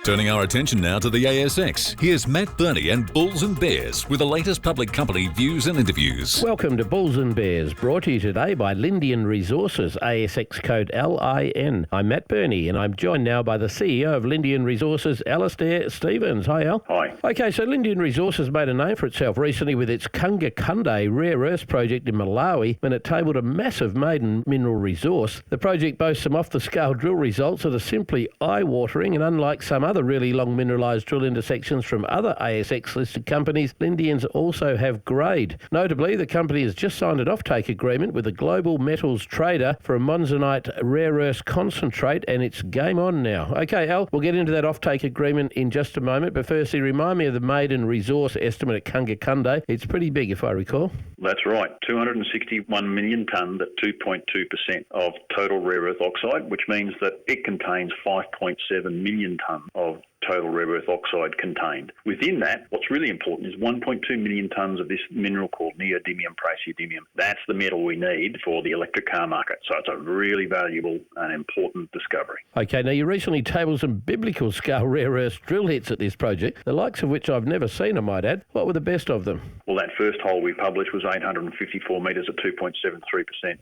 Turning our attention now to the ASX, here's Matt Birney and Bulls and Bears with the latest public company views and interviews. Welcome to Bulls and Bears, brought to you today by Lindian Resources, ASX code LIN. I'm Matt Birney and I'm joined now by the CEO of Lindian Resources, Alistair Stevens. Hi, Al. Hi. Okay, so Lindian Resources made a name for itself recently with its Kangankunde rare earths project in Malawi when it tabled a massive maiden mineral resource. The project boasts some off-the-scale drill results that are simply eye-watering, and unlike some other really long mineralised drill intersections from other ASX-listed companies, Lindians also have grade. Notably, the company has just signed an offtake agreement with a global metals trader for a monazite rare earths concentrate, and it's game on now. Okay, Al, we'll get into that offtake agreement in just a moment, but firstly, remind me of the maiden resource estimate at Kangankunde. It's pretty big, if I recall. That's right. 261 million tonnes at 2.2% of total rare earth oxide, which means that it contains 5.7 million tonnes of total rare earth oxide contained. Within that, what's really important is 1.2 million tonnes of this mineral called neodymium praseodymium. That's the metal we need for the electric car market. So it's a really valuable and important discovery. Okay, now you recently tabled some biblical scale rare earth drill hits at this project, the likes of which I've never seen, I might add. What were the best of them? Well, that first hole we published was 854 metres at 2.73%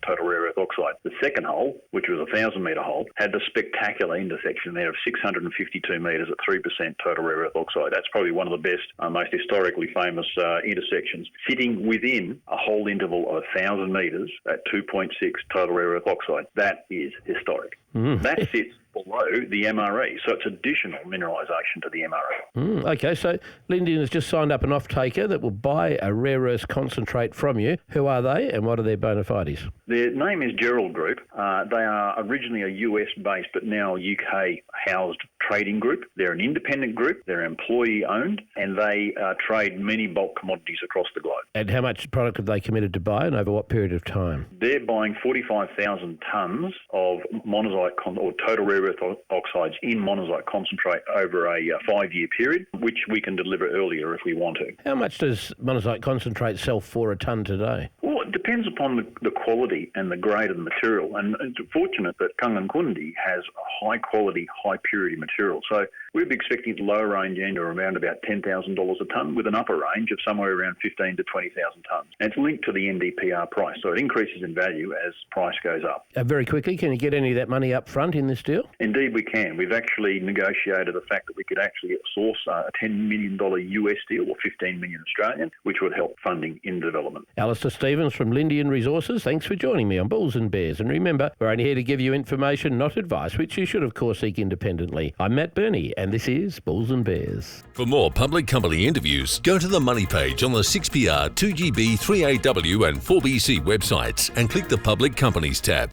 total rare earth oxide. The second hole, which was a 1,000-metre hole, had the spectacular intersection there of 652 metres at 3% total rare earth oxide. That's probably one of the best, most historically famous intersections, sitting within a whole interval of 1,000 metres at 2.6 total rare earth oxide. That is historic. That sits below the MRE, so it's additional mineralisation to the MRE. Okay, so Lindian has just signed up an off-taker that will buy a rare earth concentrate from you. Who are they and what are their bona fides? Their name is Gerald Group. They are originally a US-based but now UK-housed trading group. They're an independent group, they're employee-owned, and they trade many bulk commodities across the globe. And how much product have they committed to buy and over what period of time? They're buying 45,000 tonnes of monazite or total rare earth oxides in monazite concentrate over a 5-year period, which we can deliver earlier if we want to. How much does monazite concentrate sell for a tonne today? Well, it depends upon the quality and the grade of the material. And it's fortunate that Kangankunde has a high quality, high purity material. So we'd be expecting the lower range end around about $10,000 a tonne with an upper range of somewhere around 15,000 to 20,000 tonnes. And it's linked to the NdPr price. So it increases in value as price goes up. Very quickly, can you get any of that money up front in this deal? Indeed we can. We've actually negotiated the fact that we could actually source a $10 million US deal or 15 million Australian, which would help funding in development. Alistair Stevens from Lindian Resources, thanks for joining me on Bulls and Bears. And remember, we're only here to give you information, not advice, which you should of course seek independently. I'm Matt Birney and this is Bulls and Bears. For more public company interviews, go to the Money page on the 6PR, 2GB, 3AW and 4BC websites and click the Public Companies tab.